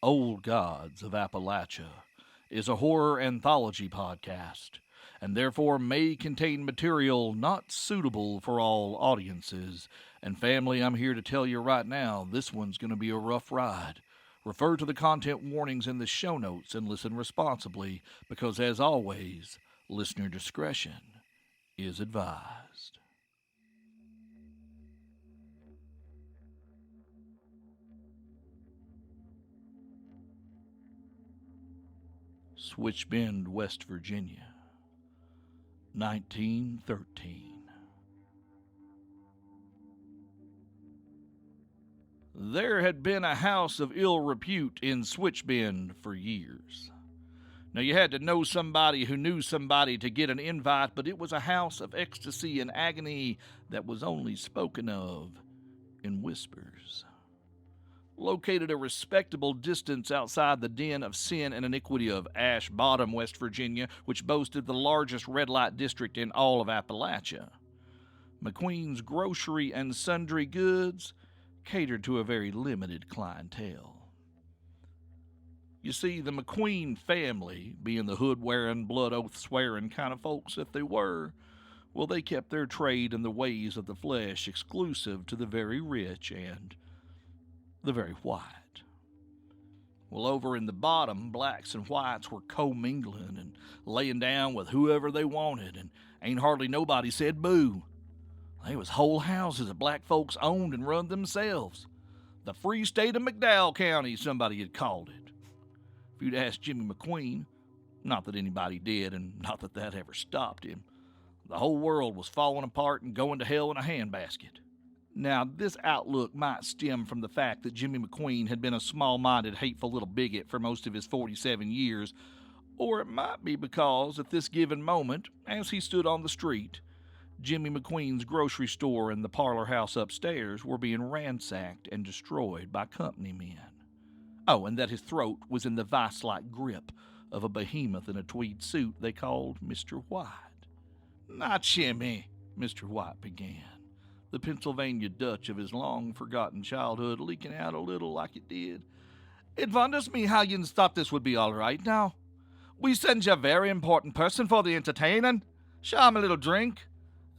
Old Gods of Appalachia is a horror anthology podcast and therefore may contain material not suitable for all audiences. And family, I'm here to tell you right now, this one's going to be a rough ride. Refer to the content warnings in the show notes and listen responsibly because, as always, listener discretion is advised. Switch Bend, West Virginia, 1913. There had been a house of ill repute in Switch Bend for years. Now, you had to know somebody who knew somebody to get an invite, but it was a house of ecstasy and agony that was only spoken of in whispers. Located a respectable distance outside the den of sin and iniquity of Ash Bottom, West Virginia, which boasted the largest red light district in all of Appalachia. McQueen's Grocery and Sundry Goods catered to a very limited clientele. You see, the McQueen family, being the hood-wearing, blood-oath-swearing kind of folks that they were, well, they kept their trade in the ways of the flesh exclusive to the very rich and the very white. Well, over in the bottom, blacks and whites were commingling and laying down with whoever they wanted, and ain't hardly nobody said boo. They was whole houses that black folks owned and run themselves. The free state of McDowell County, somebody had called it. If you'd asked Jimmy McQueen, not that anybody did, and not that that ever stopped him, the whole world was falling apart and going to hell in a handbasket. Now, this outlook might stem from the fact that Jimmy McQueen had been a small-minded, hateful little bigot for most of his 47 years, or it might be because, at this given moment, as he stood on the street, Jimmy McQueen's grocery store and the parlor house upstairs were being ransacked and destroyed by company men. Oh, and that his throat was in the vice-like grip of a behemoth in a tweed suit they called Mr. White. "Now, Jimmy," Mr. White began, the Pennsylvania Dutch of his long-forgotten childhood leaking out a little like it did. "It wonders me how you thought this would be all right now. We send you a very important person for the entertaining. Show him a little drink,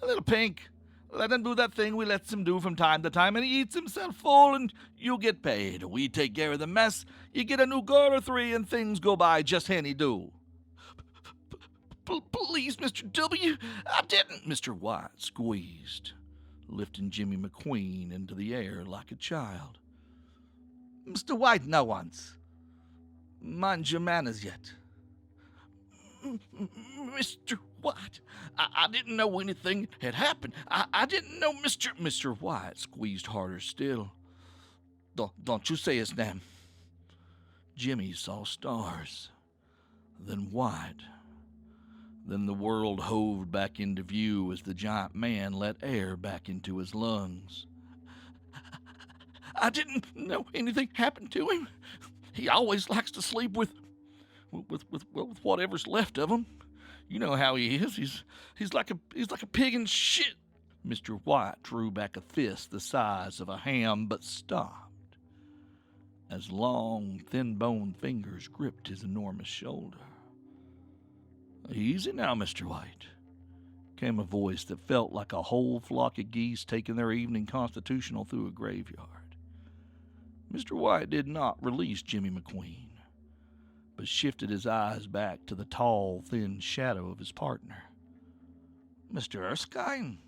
a little pink. Let him do that thing we lets him do from time to time, and he eats himself full, and you get paid. We take care of the mess. You get a new girl or three, and things go by just henny do." "Please, Mr. W, I didn't," Mr. White squeezed, lifting Jimmy McQueen into the air like a child. "Mr. White, no once. Mind your manners yet." "Mr. White, I didn't know anything had happened. I didn't know Mr. White squeezed harder still. Don't you say his name." Jimmy saw stars, then white. Then the world hove back into view as the giant man let air back into his lungs. "I didn't know anything happened to him. He always likes to sleep with whatever's left of him. You know how he is. He's like a pig in shit." Mr. White drew back a fist the size of a ham, but stopped as long, thin-boned fingers gripped his enormous shoulder. "Easy now, Mr. White," came a voice that felt like a whole flock of geese taking their evening constitutional through a graveyard. Mr. White did not release Jimmy McQueen, but shifted his eyes back to the tall, thin shadow of his partner. "Mr. Erskine,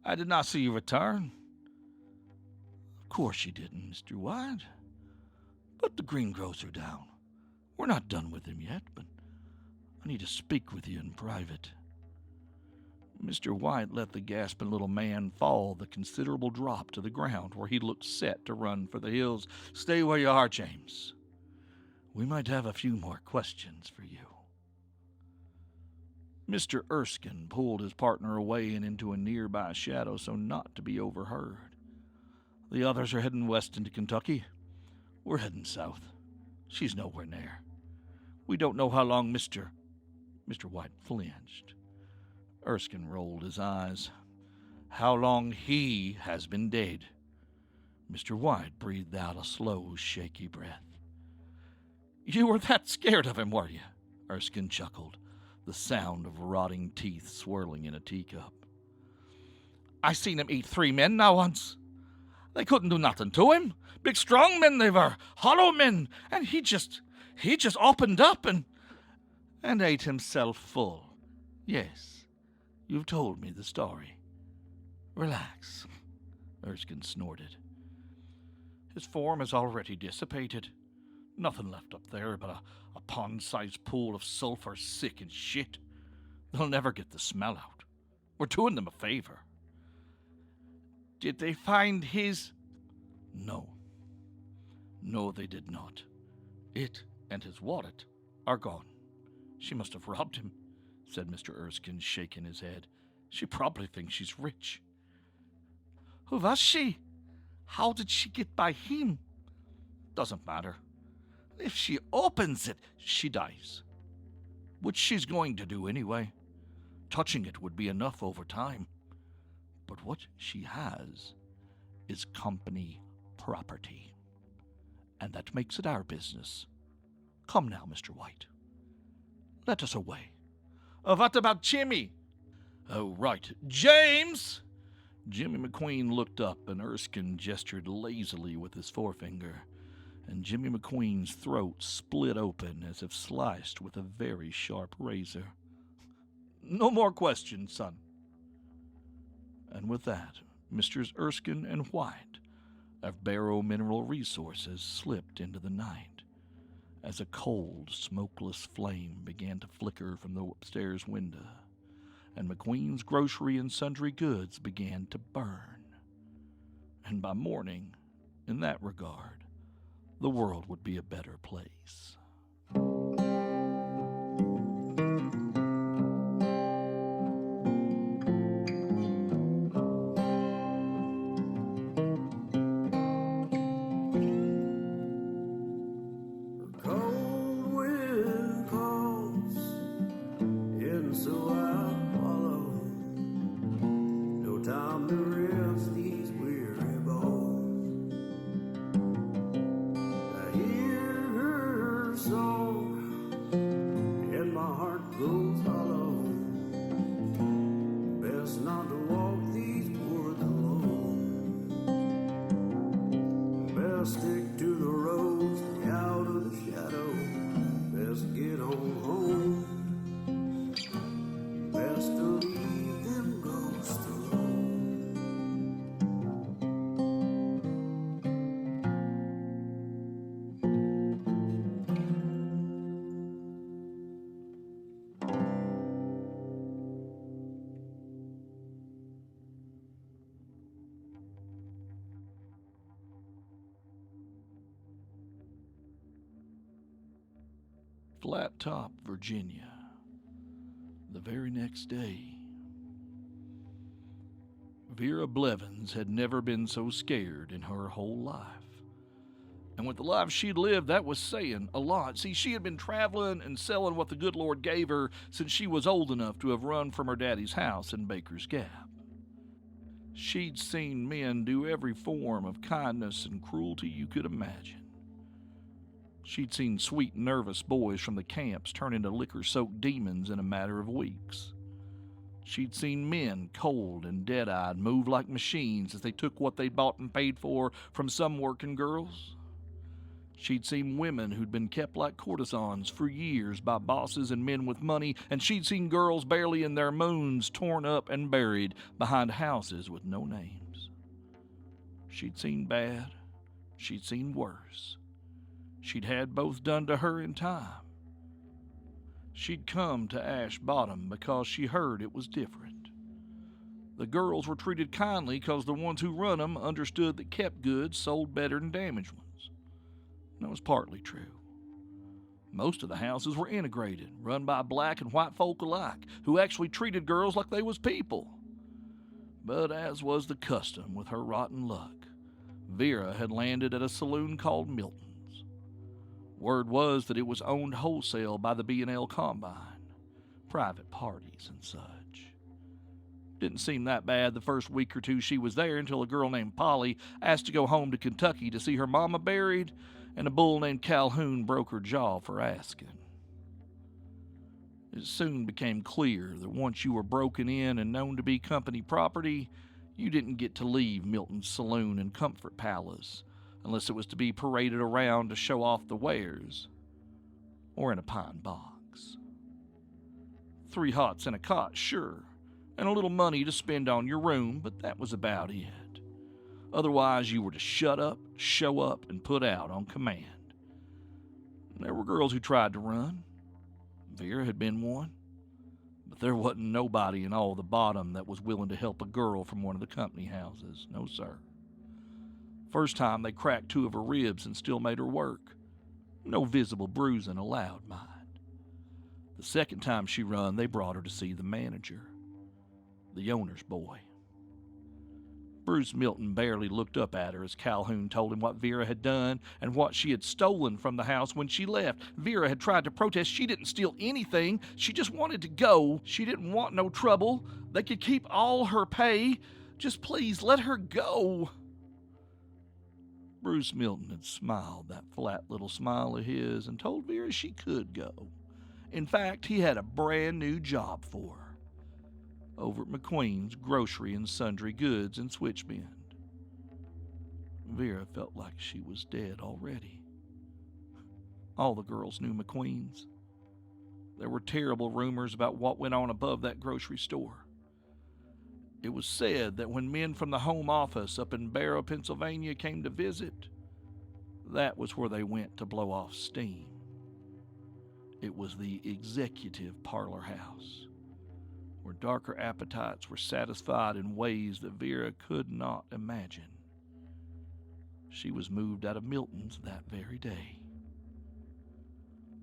I did not see you return." "Of course you didn't, Mr. White. Put the greengrocer down. We're not done with him yet, but I need to speak with you in private." Mr. White let the gasping little man fall the considerable drop to the ground where he looked set to run for the hills. "Stay where you are, James. We might have a few more questions for you." Mr. Erskine pulled his partner away and into a nearby shadow so not to be overheard. "The others are heading west into Kentucky. We're heading south. She's nowhere near. We don't know how long Mr. White flinched. Erskine rolled his eyes. "How long he has been dead." Mr. White breathed out a slow, shaky breath. You were that scared of him, were you? Erskine chuckled, the sound of rotting teeth swirling in a teacup. I seen him eat 3 men now once. They couldn't do nothing to him. Big strong men they were, hollow men, and he just opened up and ate himself full. Yes, you've told me the story. Relax, Erskine snorted. His form has already dissipated. Nothing left up there but a pond-sized pool of sulfur, sick and shit. They'll never get the smell out. We're doing them a favor. Did they find his... No. No, they did not. It and his wallet are gone. She must have robbed him, said Mr. Erskine, shaking his head. She probably thinks she's rich. Who was she? How did she get by him? Doesn't matter. If she opens it, she dies. Which she's going to do anyway. Touching it would be enough over time. But what she has is company property. And that makes it our business. Come now, Mr. White. Let us away. What about Jimmy? Oh, right. James! Jimmy McQueen looked up, and Erskine gestured lazily with his forefinger, and Jimmy McQueen's throat split open as if sliced with a very sharp razor. No more questions, son. And with that, Messrs. Erskine and White of Barrow Mineral Resources slipped into the night as a cold, smokeless flame began to flicker from the upstairs window, and McQueen's grocery and sundry goods began to burn. And by morning, in that regard, the world would be a better place. Stick to the road, stay out of the shadow. Best get on home. Best to leave them ghosts alone. Flat Top, Virginia, the very next day. Vera Blevins had never been so scared in her whole life. And with the life she'd lived, that was saying a lot. See, she had been traveling and selling what the good Lord gave her since she was old enough to have run from her daddy's house in Baker's Gap. She'd seen men do every form of kindness and cruelty you could imagine. She'd seen sweet, nervous boys from the camps turn into liquor-soaked demons in a matter of weeks. She'd seen men, cold and dead-eyed, move like machines as they took what they'd bought and paid for from some working girls. She'd seen women who'd been kept like courtesans for years by bosses and men with money, and she'd seen girls barely in their moons torn up and buried behind houses with no names. She'd seen bad. She'd seen worse. She'd had both done to her in time. She'd come to Ash Bottom because she heard it was different. The girls were treated kindly because the ones who run them understood that kept goods sold better than damaged ones. And that was partly true. Most of the houses were integrated, run by black and white folk alike, who actually treated girls like they was people. But as was the custom with her rotten luck, Vera had landed at a saloon called Milton's. Word was that it was owned wholesale by the B&L Combine, private parties and such. Didn't seem that bad the first week or two she was there until a girl named Polly asked to go home to Kentucky to see her mama buried, and a bull named Calhoun broke her jaw for asking. It soon became clear that once you were broken in and known to be company property, you didn't get to leave Milton's saloon and comfort palace unless it was to be paraded around to show off the wares, or in a pine box. 3 hots and a cot, sure, and a little money to spend on your room, but that was about it. Otherwise, you were to shut up, show up, and put out on command. There were girls who tried to run. Vera had been one, but there wasn't nobody in all the bottom that was willing to help a girl from one of the company houses. No, sir. First time they cracked 2 of her ribs and still made her work. No visible bruising allowed, mind. The second time she run, they brought her to see the manager, the owner's boy. Bruce Milton barely looked up at her as Calhoun told him what Vera had done and what she had stolen from the house when she left. Vera had tried to protest. She didn't steal anything. She just wanted to go. She didn't want no trouble. They could keep all her pay. Just please let her go. Bruce Milton had smiled that flat little smile of his and told Vera she could go. In fact, he had a brand new job for her over at McQueen's Grocery and Sundry Goods in Switch Bend. Vera felt like she was dead already. All the girls knew McQueen's. There were terrible rumors about what went on above that grocery store. It was said that when men from the home office up in Barrow, Pennsylvania came to visit, that was where they went to blow off steam. It was the executive parlor house, where darker appetites were satisfied in ways that Vera could not imagine. She was moved out of Milton's that very day.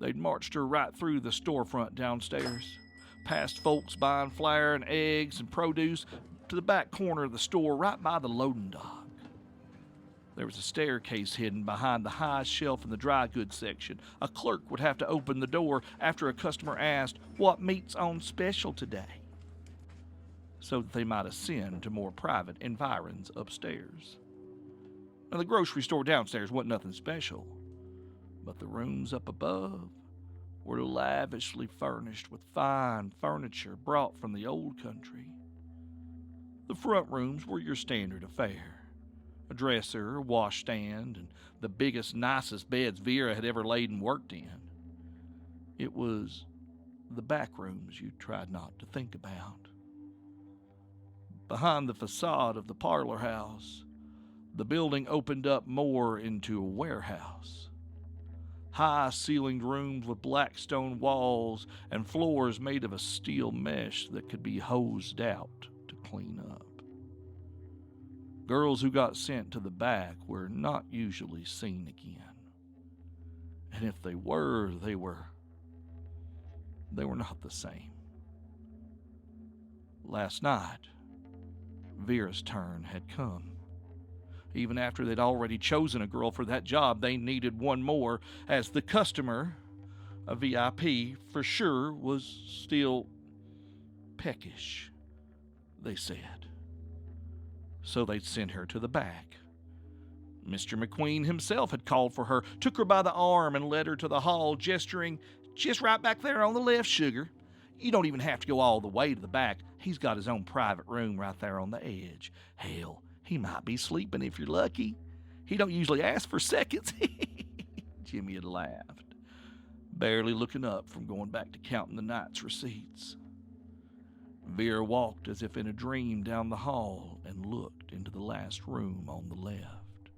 They'd marched her right through the storefront downstairs, past folks buying flour and eggs and produce, to the back corner of the store right by the loading dock. There was a staircase hidden behind the high shelf in the dry goods section. A clerk would have to open the door after a customer asked, "What meat's on special today?" so that they might ascend to more private environs upstairs. Now, the grocery store downstairs wasn't nothing special, but the rooms up above were lavishly furnished with fine furniture brought from the old country. The front rooms were your standard affair. A dresser, a washstand, and the biggest, nicest beds Vera had ever laid and worked in. It was the back rooms you tried not to think about. Behind the facade of the parlor house, the building opened up more into a warehouse. High-ceilinged rooms with black stone walls and floors made of a steel mesh that could be hosed out to clean up. Girls who got sent to the back were not usually seen again. And if they were, they were not the same. Last night, Vera's turn had come. Even after they'd already chosen a girl for that job, they needed one more, as the customer, a VIP for sure, was still peckish, they said. So they'd sent her to the back. Mr. McQueen himself had called for her, took her by the arm and led her to the hall, gesturing, "Just right back there on the left, sugar. You don't even have to go all the way to the back. He's got his own private room right there on the edge. Hell, he might be sleeping if you're lucky. He don't usually ask for seconds." Jimmy had laughed, barely looking up from going back to counting the night's receipts. Vera walked as if in a dream down the hall and looked into the last room on the left.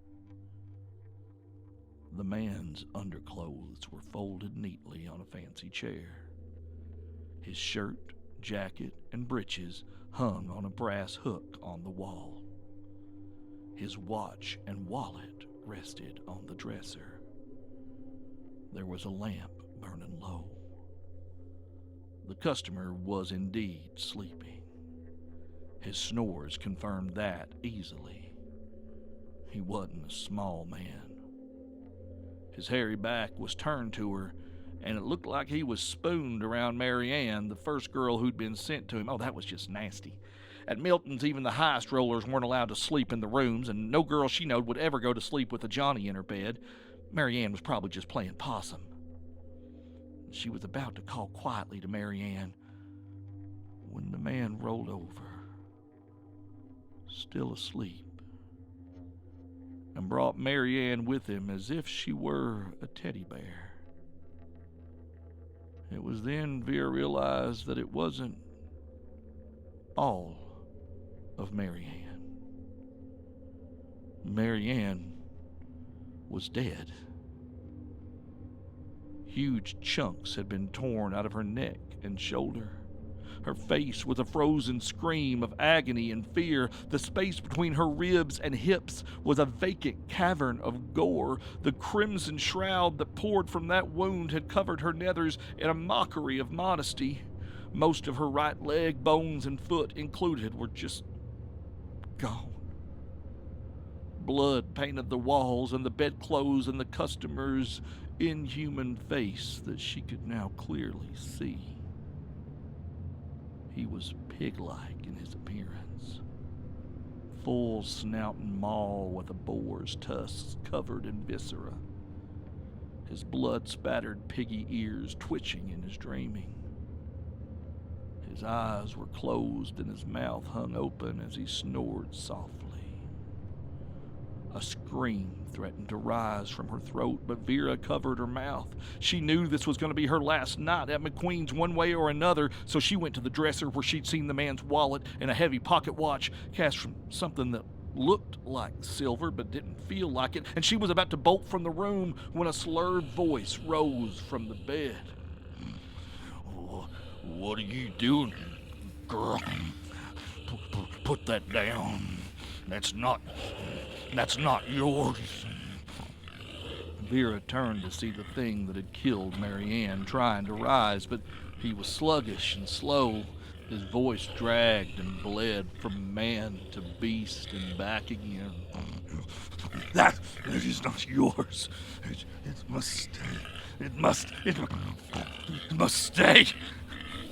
The man's underclothes were folded neatly on a fancy chair. His shirt, jacket, and breeches hung on a brass hook on the wall. His watch and wallet rested on the dresser. There was a lamp burning low. The customer was indeed sleeping. His snores confirmed that easily. He wasn't a small man. His hairy back was turned to her, and it looked like he was spooned around Mary Ann, the first girl who'd been sent to him. Oh, that was just nasty. At Milton's, even the highest rollers weren't allowed to sleep in the rooms, and no girl she knowed would ever go to sleep with a Johnny in her bed. Marianne was probably just playing possum. She was about to call quietly to Marianne when the man rolled over, still asleep, and brought Marianne with him as if she were a teddy bear. It was then Vera realized that it wasn't all of Marianne. Marianne was dead. Huge chunks had been torn out of her neck and shoulder. Her face was a frozen scream of agony and fear. The space between her ribs and hips was a vacant cavern of gore. The crimson shroud that poured from that wound had covered her nethers in a mockery of modesty. Most of her right leg, bones, and foot included were just gone. Blood painted the walls and the bedclothes and the customer's inhuman face that she could now clearly see. He was pig-like in his appearance. Full snout and maw with a boar's tusks covered in viscera. His blood-spattered piggy ears twitching in his dreaming. His eyes were closed and his mouth hung open as he snored softly. A scream threatened to rise from her throat, but Vera covered her mouth. She knew this was going to be her last night at McQueen's one way or another, so she went to the dresser where she'd seen the man's wallet and a heavy pocket watch cast from something that looked like silver but didn't feel like it, and she was about to bolt from the room when a slurred voice rose from the bed. "What are you doing, girl? Put that down. That's not yours." Vera turned to see the thing that had killed Marianne trying to rise, but he was sluggish and slow. His voice dragged and bled from man to beast and back again. That is not yours. It must stay."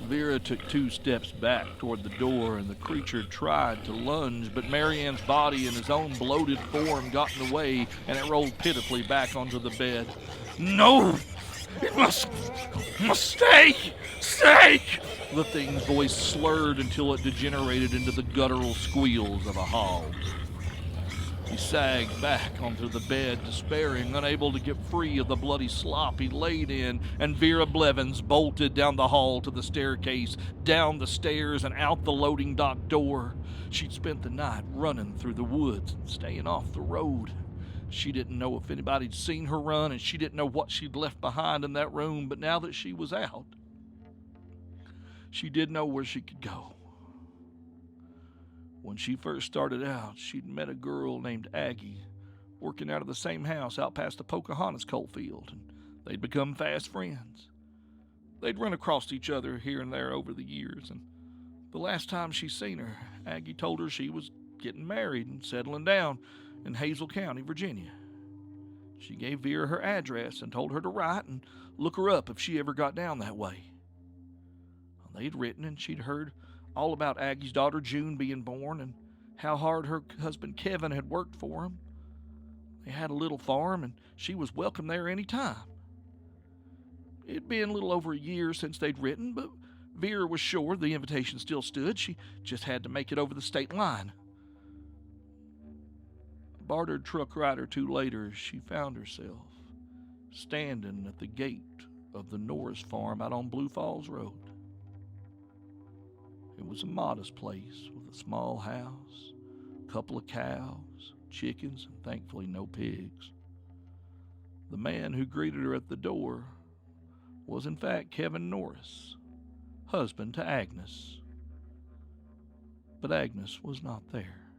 Vera took 2 steps back toward the door, and the creature tried to lunge, but Marianne's body and his own bloated form got in the way, and it rolled pitifully back onto the bed. "No! It must stay! Stay!" The thing's voice slurred until it degenerated into the guttural squeals of a hog. He sagged back onto the bed, despairing, unable to get free of the bloody slop he laid in, and Vera Blevins bolted down the hall to the staircase, down the stairs, and out the loading dock door. She'd spent the night running through the woods and staying off the road. She didn't know if anybody'd seen her run, and she didn't know what she'd left behind in that room, but now that she was out, she did know where she could go. When she first started out, she'd met a girl named Aggie, working out of the same house out past the Pocahontas coal field, and they'd become fast friends. They'd run across each other here and there over the years, and the last time she seen her, Aggie told her she was getting married and settling down in Hazel County, Virginia. She gave Vera her address and told her to write and look her up if she ever got down that way. They'd written, and she'd heard all about Aggie's daughter June being born and how hard her husband Kevin had worked for him. They had a little farm, and she was welcome there any time. It'd been a little over a year since they'd written, but Vera was sure the invitation still stood. She just had to make it over the state line. A bartered truck ride or 2 later, she found herself standing at the gate of the Norris farm out on Blue Falls Road. It was a modest place with a small house, a couple of cows, chickens, and thankfully no pigs. The man who greeted her at the door was in fact Kevin Norris, husband to Agnes. But Agnes was not there.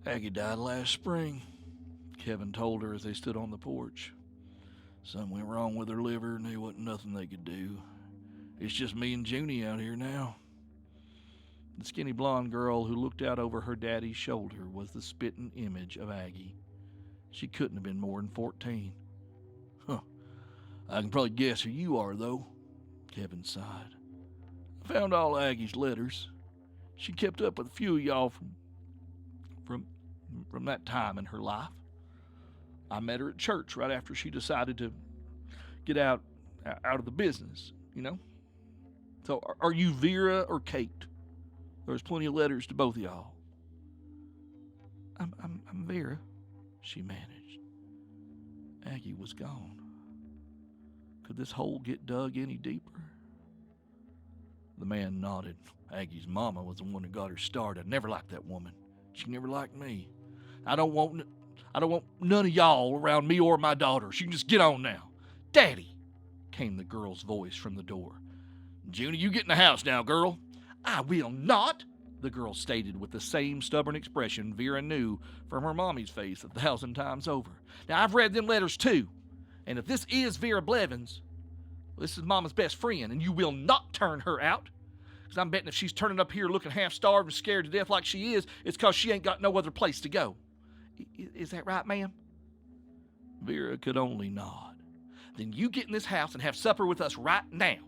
"Aggie died last spring," Kevin told her as they stood on the porch. "Something went wrong with her liver, and there wasn't nothing they could do. It's just me and Junie out here now." The skinny blonde girl who looked out over her daddy's shoulder was the spitting image of Aggie. She couldn't have been more than 14. "Huh. I can probably guess who you are, though," Kevin sighed. "I found all Aggie's letters. She kept up with a few of y'all from that time in her life. I met her at church right after she decided to get out of the business, you know? So are you Vera or Kate? There's plenty of letters to both of y'all. I'm Vera, she managed. Aggie was gone. Could this hole get dug any deeper? The man nodded. Aggie's mama was the one who got her started. I never liked that woman. She never liked me. I don't want none of y'all around me or my daughter. She can just get on now. Daddy, came the girl's voice from the door. Junie, you get in the house now, girl. I will not, the girl stated with the same stubborn expression Vera knew from her mommy's face 1,000 times over. Now, I've read them letters too, and if this is Vera Blevins, this is Mama's best friend, and you will not turn her out, because I'm betting if she's turning up here looking half-starved and scared to death like she is, it's because she ain't got no other place to go. Is that right, ma'am? Vera could only nod. Then you get in this house and have supper with us right now.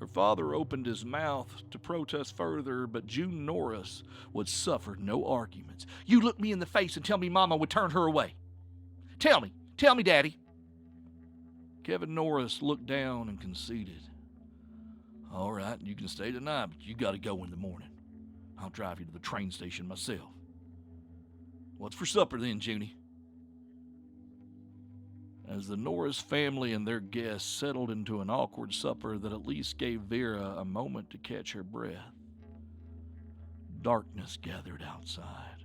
Her father opened his mouth to protest further, but June Norris would suffer no arguments. You look me in the face and tell me Mama would turn her away. Tell me, Daddy. Kevin Norris looked down and conceded. All right, you can stay tonight, but you got to go in the morning. I'll drive you to the train station myself. What's for supper then, Junie? As the Norris family and their guests settled into an awkward supper that at least gave Vera a moment to catch her breath, darkness gathered outside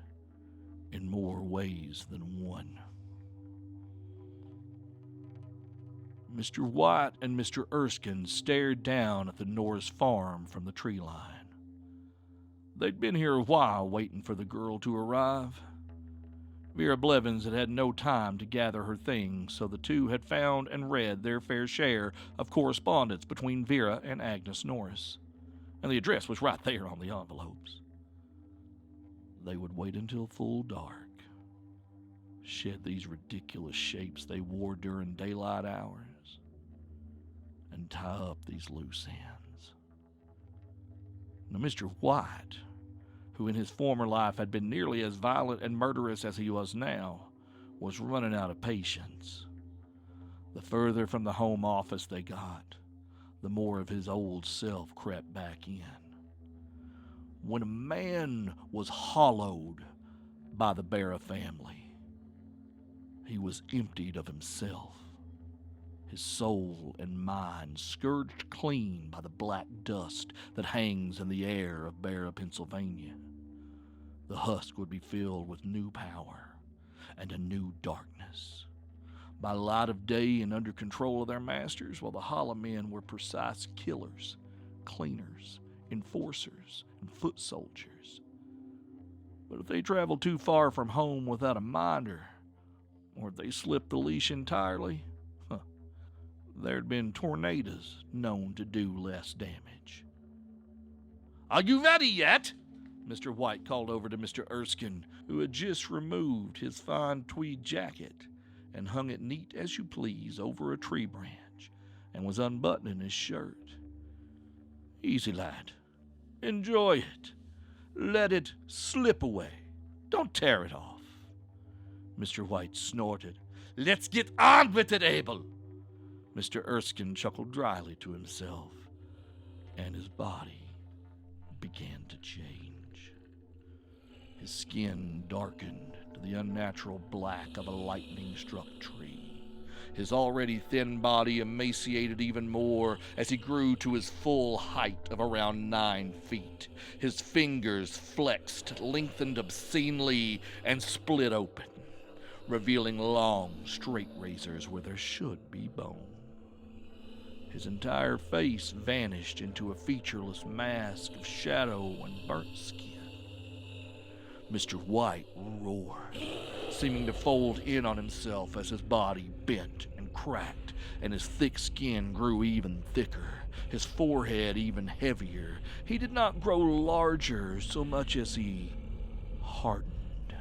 in more ways than one. Mr. White and Mr. Erskine stared down at the Norris farm from the tree line. They'd been here a while waiting for the girl to arrive. Vera Blevins had had no time to gather her things, so the two had found and read their fair share of correspondence between Vera and Agnes Norris, and the address was right there on the envelopes. They would wait until full dark, shed these ridiculous shapes they wore during daylight hours, and tie up these loose ends. Now, Mr. White, who in his former life had been nearly as violent and murderous as he was now, was running out of patience. The further from the home office they got, the more of his old self crept back in. When a man was hollowed by the Vera family, he was emptied of himself, his soul and mind scourged clean by the black dust that hangs in the air of Vera, Pennsylvania. The husk would be filled with new power and a new darkness. By light of day and under control of their masters, while the hollow men were precise killers, cleaners, enforcers, and foot soldiers. But if they traveled too far from home without a minder, or if they slipped the leash entirely, there'd been tornadoes known to do less damage. Are you ready yet? Mr. White called over to Mr. Erskine, who had just removed his fine tweed jacket and hung it neat as you please over a tree branch, and was unbuttoning his shirt. Easy, lad. Enjoy it. Let it slip away. Don't tear it off. Mr. White snorted. Let's get on with it, Abel. Mr. Erskine chuckled dryly to himself, and his body began to change. His skin darkened to the unnatural black of a lightning-struck tree. His already thin body emaciated even more as he grew to his full height of around 9 feet. His fingers flexed, lengthened obscenely, and split open, revealing long, straight razors where there should be bone. His entire face vanished into a featureless mask of shadow and burnt skin. Mr. White roared, seeming to fold in on himself as his body bent and cracked, and his thick skin grew even thicker, his forehead even heavier. He did not grow larger so much as he hardened,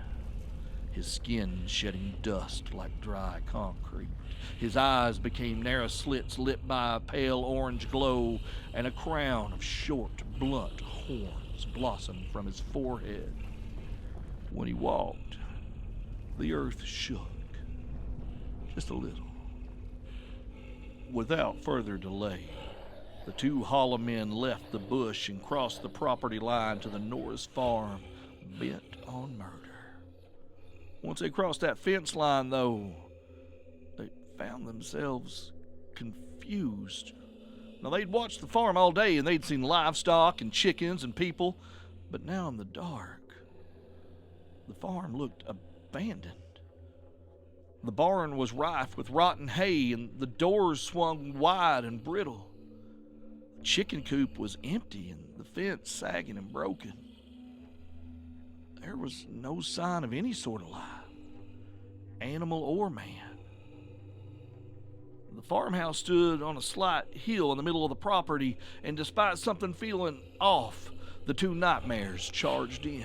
his skin shedding dust like dry concrete. His eyes became narrow slits lit by a pale orange glow, and a crown of short, blunt horns blossomed from his forehead. When he walked, The earth shook, just a little. Without further delay, the two hollow men left the bush and crossed the property line to the Norris farm, bent on murder. Once they crossed that fence line, though, they found themselves confused. Now, they'd watched the farm all day and they'd seen livestock and chickens and people, but now in the dark, the farm looked abandoned. The barn was rife with rotten hay and the doors swung wide and brittle. The chicken coop was empty and the fence sagging and broken. There was no sign of any sort of life, animal or man. The farmhouse stood on a slight hill in the middle of the property, and despite something feeling off, the two nightmares charged in,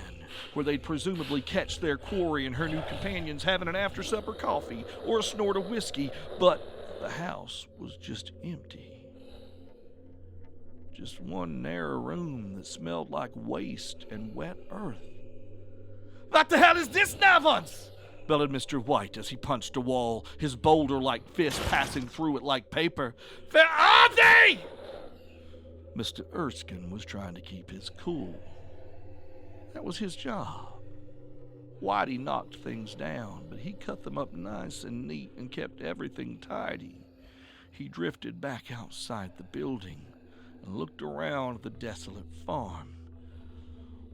where they'd presumably catch their quarry and her new companions having an after-supper coffee or a snort of whiskey, but the house was just empty. Just one narrow room that smelled like waste and wet earth. "What the hell is this, Navons?" bellowed Mr. White as he punched a wall, his boulder-like fist passing through it like paper. "Where are they?" Mr. Erskine was trying to keep his cool. That was his job. Whitey knocked things down, but he cut them up nice and neat and kept everything tidy. He drifted back outside the building and looked around the desolate farm.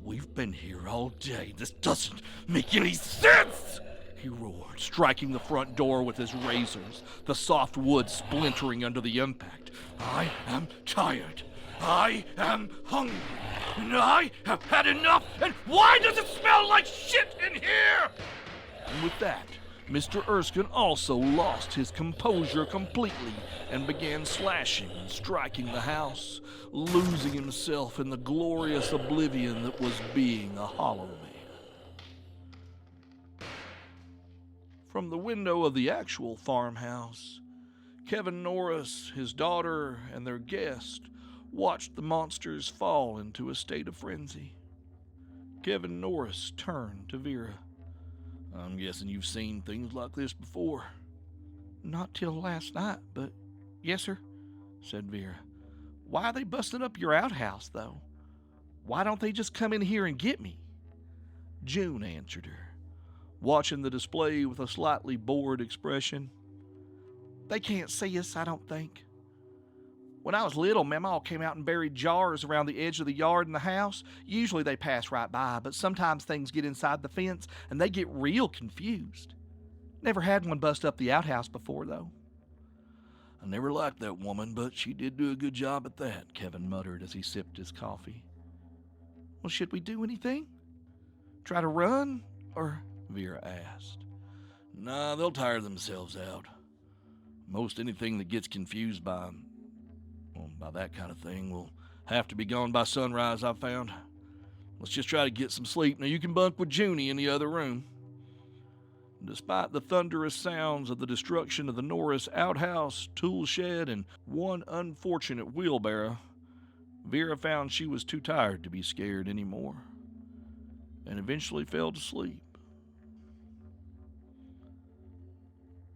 "We've been here all day. This doesn't make any sense!" he roared, striking the front door with his razors, the soft wood splintering under the impact. "I am tired. I am hungry. And I have had enough. And why does it smell like shit in here?" And with that, Mr. Erskine also lost his composure completely and began slashing and striking the house, losing himself in the glorious oblivion that was being a hollow man. From the window of the actual farmhouse, Kevin Norris, his daughter, and their guest watched the monsters fall into a state of frenzy. Kevin Norris turned to Vera. "I'm guessing you've seen things like this before." "Not till last night, but yes, sir," said Vera. "Why are they busting up your outhouse, though? Why don't they just come in here and get me?" June answered her, watching the display with a slightly bored expression. "They can't see us, I don't think. When I was little, Mama came out and buried jars around the edge of the yard and the house. Usually they pass right by, but sometimes things get inside the fence and they get real confused. Never had one bust up the outhouse before, though." "I never liked that woman, but she did do a good job at that," Kevin muttered as he sipped his coffee. "Well, should we do anything? Try to run, or?" Vera asked. "Nah, they'll tire themselves out. Most anything that gets confused by that kind of thing will have to be gone by sunrise, I've found. Let's just try to get some sleep. Now you can bunk with Junie in the other room." Despite the thunderous sounds of the destruction of the Norris outhouse, tool shed, and one unfortunate wheelbarrow, Vera found she was too tired to be scared anymore, and eventually fell to sleep.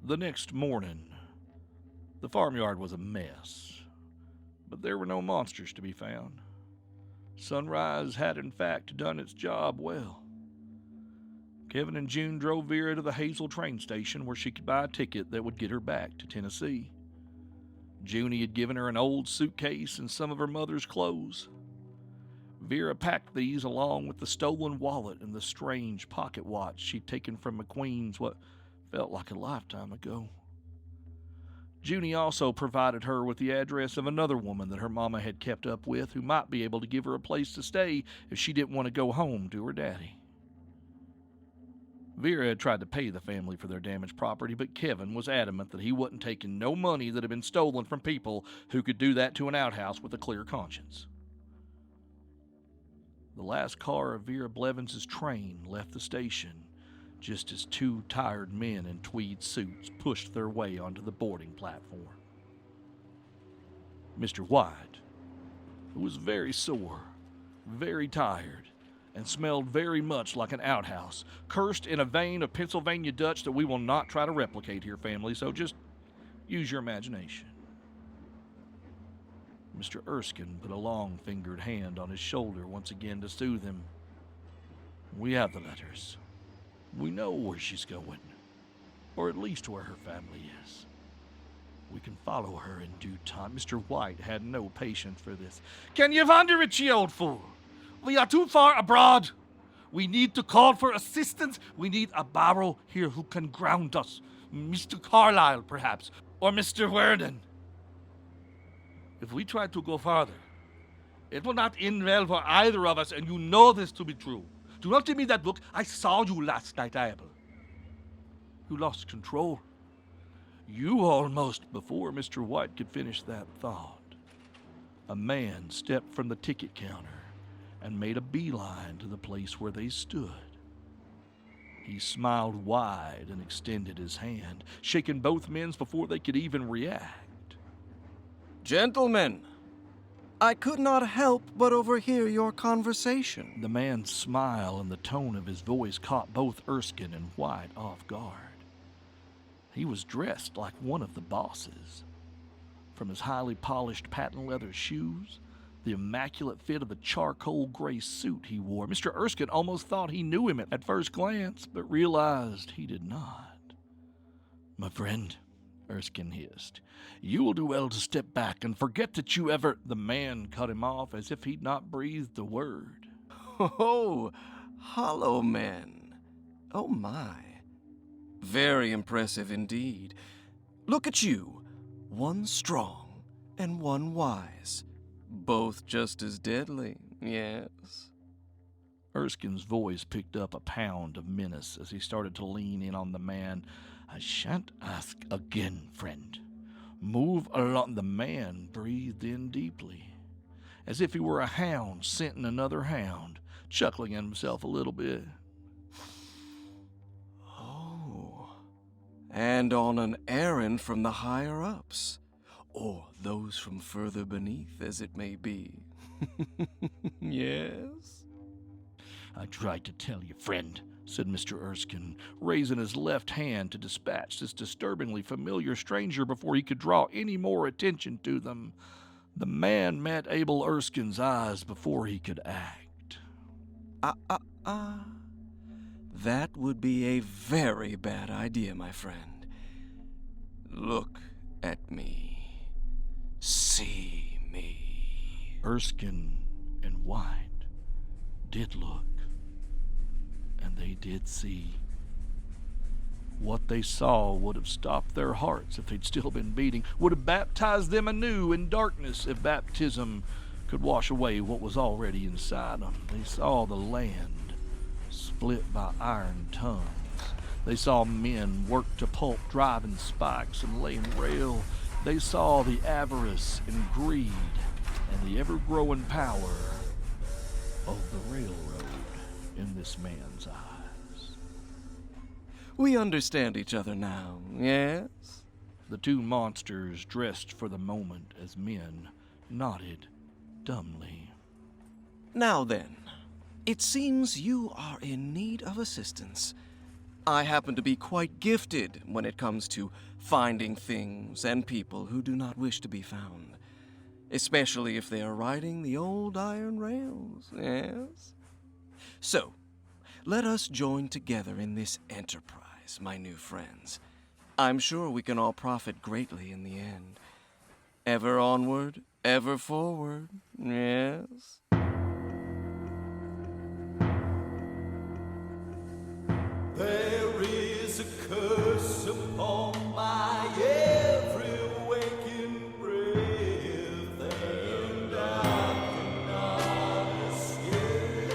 The next morning, the farmyard was a mess, but there were no monsters to be found. Sunrise had in fact done its job well. Kevin and June drove Vera to the Hazel train station where she could buy a ticket that would get her back to Tennessee. Junie had given her an old suitcase and some of her mother's clothes. Vera packed these along with the stolen wallet and the strange pocket watch she'd taken from McQueen's what felt like a lifetime ago. Junie also provided her with the address of another woman that her mama had kept up with who might be able to give her a place to stay if she didn't want to go home to her daddy. Vera had tried to pay the family for their damaged property, but Kevin was adamant that he wasn't taking no money that had been stolen from people who could do that to an outhouse with a clear conscience. The last car of Vera Blevins' train left the station just as two tired men in tweed suits pushed their way onto the boarding platform. Mr. White, who was very sore, very tired, and smelled very much like an outhouse, cursed in a vein of Pennsylvania Dutch that we will not try to replicate here, family, so just use your imagination. Mr. Erskine put a long-fingered hand on his shoulder once again to soothe him. We have the letters. We know where she's going, or at least where her family is. We can follow her in due time. Mr. White had no patience for this. Can you wander it, ye old fool? We are too far abroad. We need to call for assistance. We need a barrow here who can ground us. Mr. Carlyle, perhaps, or Mr. Werden. If we try to go farther, it will not end well for either of us, and you know this to be true. Do not give me that look. I saw you last night, Abel. You lost control. You almost, before Mr. White could finish that thought, a man stepped from the ticket counter and made a beeline to the place where they stood. He smiled wide and extended his hand, shaking both men's before they could even react. Gentlemen, I could not help but overhear your conversation. The man's smile and the tone of his voice caught both Erskine and White off guard. He was dressed like one of the bosses. From his highly polished patent leather shoes, the immaculate fit of the charcoal gray suit he wore, Mr. Erskine almost thought he knew him at first glance, but realized he did not. My friend, Erskine hissed, you will do well to step back and forget that you ever... The man cut him off as if he'd not breathed a word. Oh, hollow men. Oh my. Very impressive indeed. Look at you, one strong and one wise. Both just as deadly, yes. Erskine's voice picked up a pound of menace as he started to lean in on the man. I shan't ask again, friend. Move along. The man breathed in deeply, as if he were a hound scenting another hound, chuckling at himself a little bit. Oh, and on an errand from the higher-ups, or those from further beneath, as it may be. Yes? I tried to tell you, friend, said Mr. Erskine, raising his left hand to dispatch this disturbingly familiar stranger before he could draw any more attention to them. The man met Abel Erskine's eyes before he could act. That would be a very bad idea, my friend. Look at me. See me. Erskine and White did look, and they did see. What they saw would have stopped their hearts if they'd still been beating, would have baptized them anew in darkness if baptism could wash away what was already inside them. They saw the land split by iron tongues. They saw men work to pulp driving spikes and laying rail. They saw the avarice and greed and the ever-growing power of the railroad in this man's eyes. We understand each other now, yes? The two monsters, dressed for the moment as men, nodded dumbly. Now then, it seems you are in need of assistance. I happen to be quite gifted when it comes to finding things and people who do not wish to be found, especially if they are riding the old iron rails, yes? So, let us join together in this enterprise, my new friends. I'm sure we can all profit greatly in the end. Ever onward, ever forward, yes? There is a curse upon my every waking breath, and I cannot escape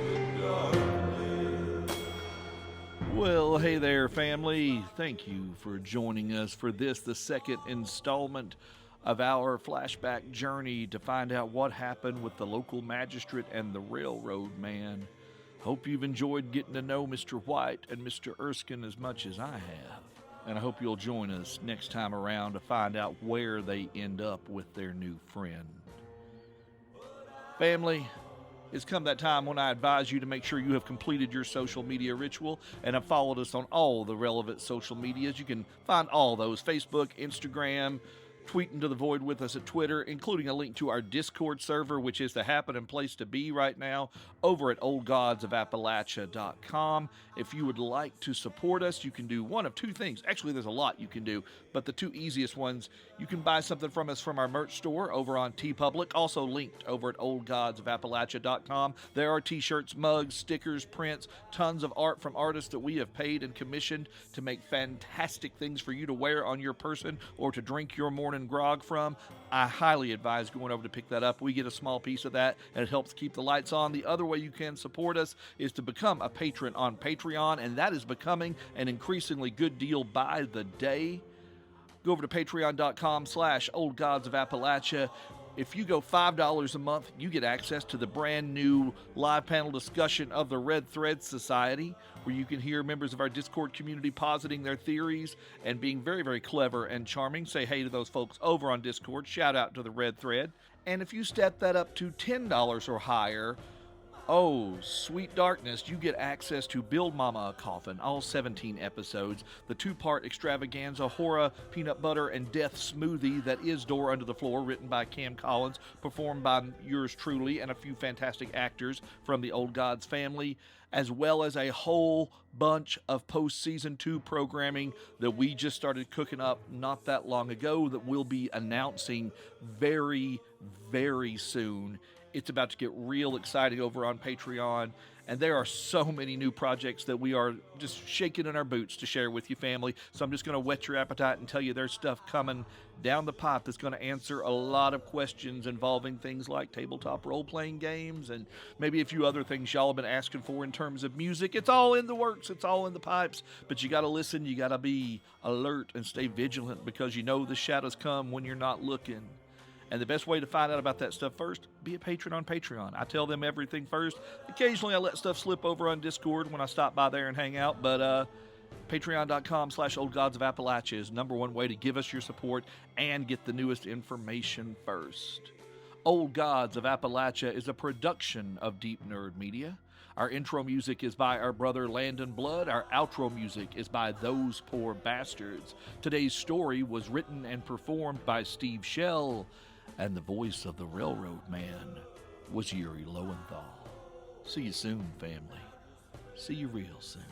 the darkness. Well, hey there, family. Thank you for joining us for this, the second installment of our flashback journey to find out what happened with the local magistrate and the railroad man. Hope you've enjoyed getting to know Mr. White and Mr. Erskine as much as I have. And I hope you'll join us next time around to find out where they end up with their new friend. Family, it's come that time when I advise you to make sure you have completed your social media ritual and have followed us on all the relevant social medias. You can find all those: Facebook, Instagram, tweeting to the void with us at Twitter, including a link to our Discord server, which is the happening place to be right now, over at oldgodsofappalachia.com. If you would like to support us, you can do one of two things. Actually, there's a lot you can do, but the two easiest ones: you can buy something from us from our merch store over on TeePublic, also linked over at oldgodsofappalachia.com. There are t-shirts, mugs, stickers, prints, tons of art from artists that we have paid and commissioned to make fantastic things for you to wear on your person or to drink your morning grog from. I highly advise going over to pick that up. We get a small piece of that, and it helps keep the lights on. The other way you can support us is to become a patron on Patreon, and that is becoming an increasingly good deal by the day. Go over to patreon.com/oldgodsofappalachia. If you go $5 a month, you get access to the brand new live panel discussion of the Red Thread Society, where you can hear members of our Discord community positing their theories and being very, very clever and charming. Say hey to those folks over on Discord. Shout out to the Red Thread. And if you step that up to $10 or higher, oh, sweet darkness, you get access to Build Mama a Coffin, all 17 episodes, the two-part extravaganza, horror, peanut butter, and death smoothie that is Door Under the Floor, written by Cam Collins, performed by yours truly and a few fantastic actors from the Old Gods family, as well as a whole bunch of post-season 2 programming that we just started cooking up not that long ago that we'll be announcing very, very soon. It's about to get real exciting over on Patreon, and there are so many new projects that we are just shaking in our boots to share with you, family. So I'm just going to whet your appetite and tell you there's stuff coming down the pipe that's going to answer a lot of questions involving things like tabletop role-playing games and maybe a few other things y'all have been asking for in terms of music. It's all in the works. It's all in the pipes. But you got to listen. You got to be alert and stay vigilant, because you know the shadows come when you're not looking. And the best way to find out about that stuff first, be a patron on Patreon. I tell them everything first. Occasionally I let stuff slip over on Discord when I stop by there and hang out, but patreon.com/oldgodsofappalachia is number one way to give us your support and get the newest information first. Old Gods of Appalachia is a production of Deep Nerd Media. Our intro music is by our brother Landon Blood. Our outro music is by Those Poor Bastards. Today's story was written and performed by Steve Shell, and the voice of the Railroad Man was Yuri Lowenthal. See you soon, family. See you real soon.